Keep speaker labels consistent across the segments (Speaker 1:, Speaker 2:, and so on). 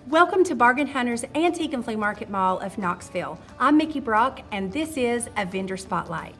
Speaker 1: Welcome to Bargain Hunters Antique and Flea Market Mall of Knoxville. I'm Mickey Brock, and this is a Vendor Spotlight.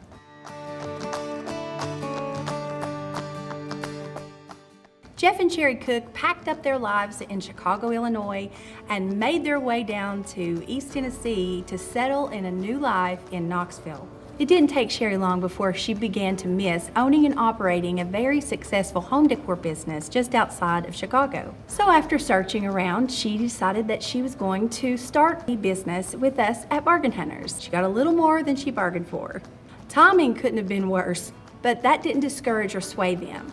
Speaker 1: Jeff and Sherry Cook packed up their lives in Chicago, Illinois, and made their way down to East Tennessee to settle in a new life in Knoxville. It didn't take Sherry long before she began to miss owning and operating a very successful home decor business just outside of Chicago. So after searching around, she decided that she was going to start a business with us at Bargain Hunters. She got a little more than she bargained for. Timing couldn't have been worse, but that didn't discourage or sway them.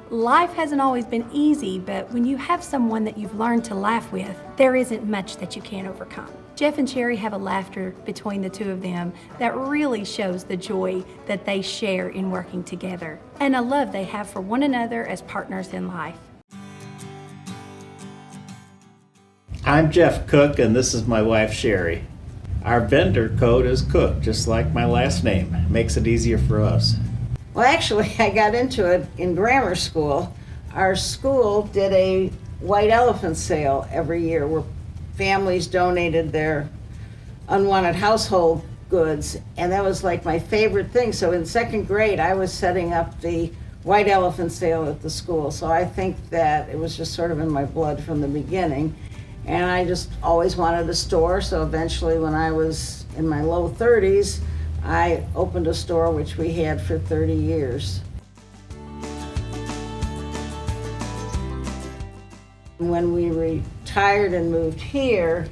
Speaker 1: Life hasn't always been easy, but when you have someone that you've learned to laugh with, there isn't much that you can't overcome. Jeff and Sherry have a laughter between the two of them that really shows the joy that they share in working together, and a love they have for one another as partners in life.
Speaker 2: I'm Jeff Cook, and this is my wife Sherry. Our vendor code is Cook, just like my last name. Makes it easier for us.
Speaker 3: Well, actually, I got into it in grammar school. Our school did a white elephant sale every year where families donated their unwanted household goods, and that was like my favorite thing. So in second grade, I was setting up the white elephant sale at the school. So I think that it was just sort of in my blood from the beginning. And I just always wanted a store, so eventually when I was in my low 30s, I opened a store which we had for 30 years. When we retired and moved here,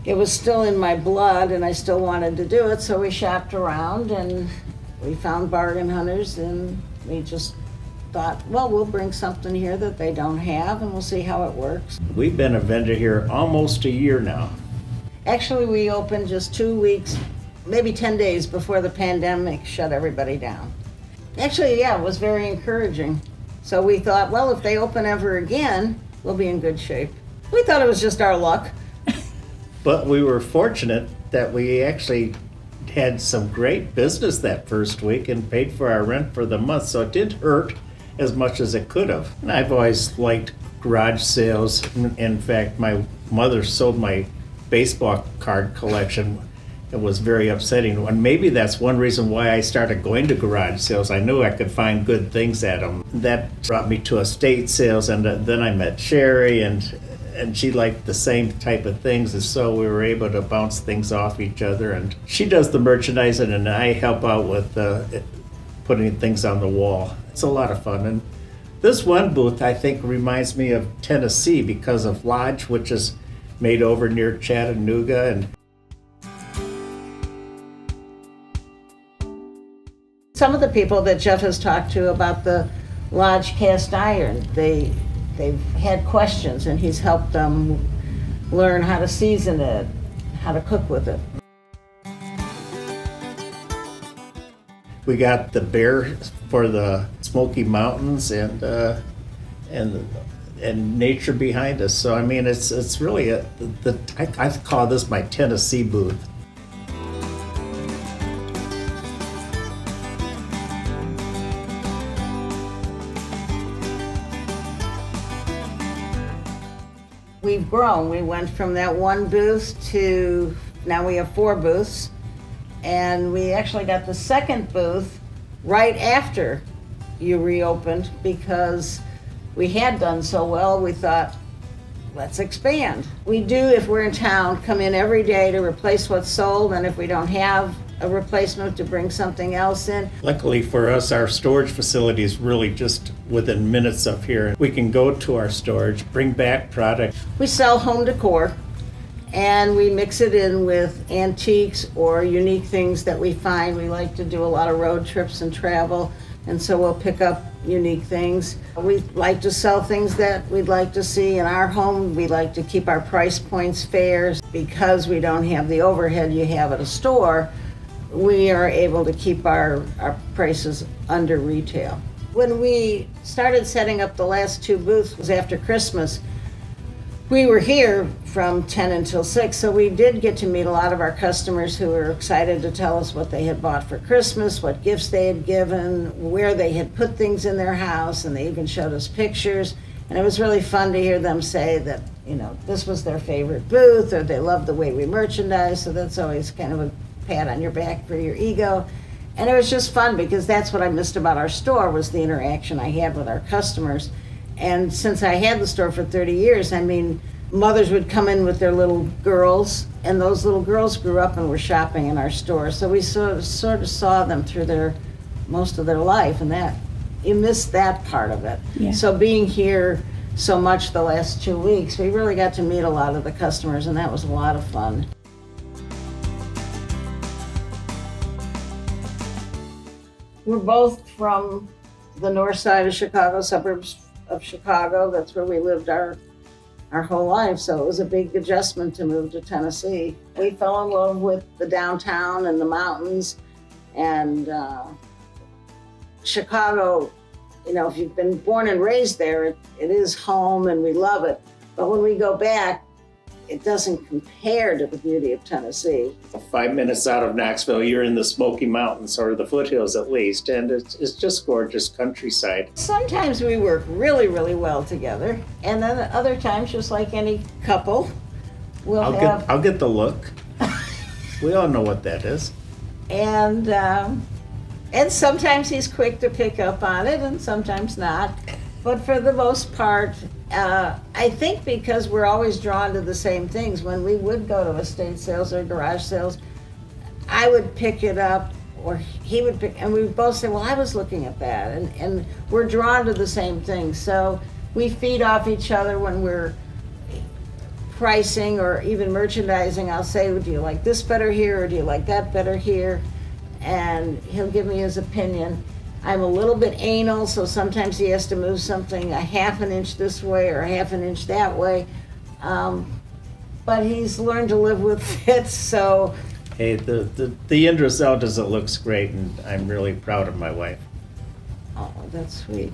Speaker 3: it was still in my blood and I still wanted to do it, so we shopped around and we found Bargain Hunters, and we just thought, well, we'll bring something here that they don't have and we'll see how it works.
Speaker 2: We've been a vendor here almost a year now.
Speaker 3: Actually, we opened just 2 weeks, maybe 10 days before the pandemic shut everybody down. Actually, yeah, it was very encouraging. So we thought, well, if they open ever again, we'll be in good shape. We thought it was just our luck.
Speaker 2: But we were fortunate that we actually had some great business that first week and paid for our rent for the month, so it didn't hurt as much as it could have. And I've always liked garage sales. In fact, my mother sold my baseball card collection. It was very upsetting, and maybe that's one reason why I started going to garage sales. I knew I could find good things at them. That brought me to estate sales, and then I met Sherry, and she liked the same type of things, and so we were able to bounce things off each other. And she does the merchandising, and I help out with putting things on the wall. It's a lot of fun. And this one booth, I think, reminds me of Tennessee because of Lodge, which is made over near Chattanooga. And
Speaker 3: some of the people that Jeff has talked to about the Lodge cast iron, they've had questions, and he's helped them learn how to season it, how to cook with it.
Speaker 2: we got the bear for the Smoky Mountains and nature behind us. So I mean, it's really I call this my Tennessee booth.
Speaker 3: We've grown. We went from that one booth to now we have 4 booths, and we actually got the second booth right after you reopened because we had done so well. We thought, let's expand. We do, if we're in town, come in every day to replace what's sold, and if we don't have a replacement, to bring something else in.
Speaker 2: Luckily for us, our storage facility is really just within minutes of here. We can go to our storage, bring back product.
Speaker 3: We sell home decor, and we mix it in with antiques or unique things that we find. We like to do a lot of road trips and travel, and so we'll pick up unique things. We like to sell things that we'd like to see in our home. We like to keep our price points fair. Because we don't have the overhead you have at a store, we are able to keep our prices under retail. When we started setting up the last 2 booths was after Christmas. We were here from 10 until 6, so we did get to meet a lot of our customers who were excited to tell us what they had bought for Christmas, what gifts they had given, where they had put things in their house, and they even showed us pictures. And it was really fun to hear them say that, this was their favorite booth, or they loved the way we merchandise, so that's always kind of a pat on your back for your ego. And it was just fun because that's what I missed about our store, was the interaction I had with our customers. And since I had the store for 30 years, mothers would come in with their little girls, and those little girls grew up and were shopping in our store. So we sort of saw them through most of their life, and that you miss that part of it.
Speaker 1: Yeah.
Speaker 3: So being here so much the last 2 weeks, we really got to meet a lot of the customers, and that was a lot of fun. We're both from the north side of Chicago, suburbs of Chicago. That's where we lived our whole life, so it was a big adjustment to move to Tennessee. We fell in love with the downtown and the mountains, and Chicago, if you've been born and raised there, it is home and we love it. But when we go back, it doesn't compare to the beauty of Tennessee.
Speaker 2: 5 minutes out of Knoxville, you're in the Smoky Mountains, or the foothills at least, and it's just gorgeous countryside.
Speaker 3: Sometimes we work really, really well together, and then other times, just like any couple,
Speaker 2: I'll get the look. We all know what that is.
Speaker 3: And sometimes he's quick to pick up on it, and sometimes not. But for the most part, I think because we're always drawn to the same things, when we would go to estate sales or garage sales, I would pick it up, or he would pick, and we would both say, well, I was looking at that. And we're drawn to the same things. So we feed off each other when we're pricing or even merchandising. I'll say, do you like this better here, or do you like that better here? And he'll give me his opinion. I'm a little bit anal, so sometimes he has to move something a half an inch this way or a half an inch that way. But he's learned to live with it, so.
Speaker 2: Hey, the end result is it looks great, and I'm really proud of my wife.
Speaker 3: Oh, that's sweet.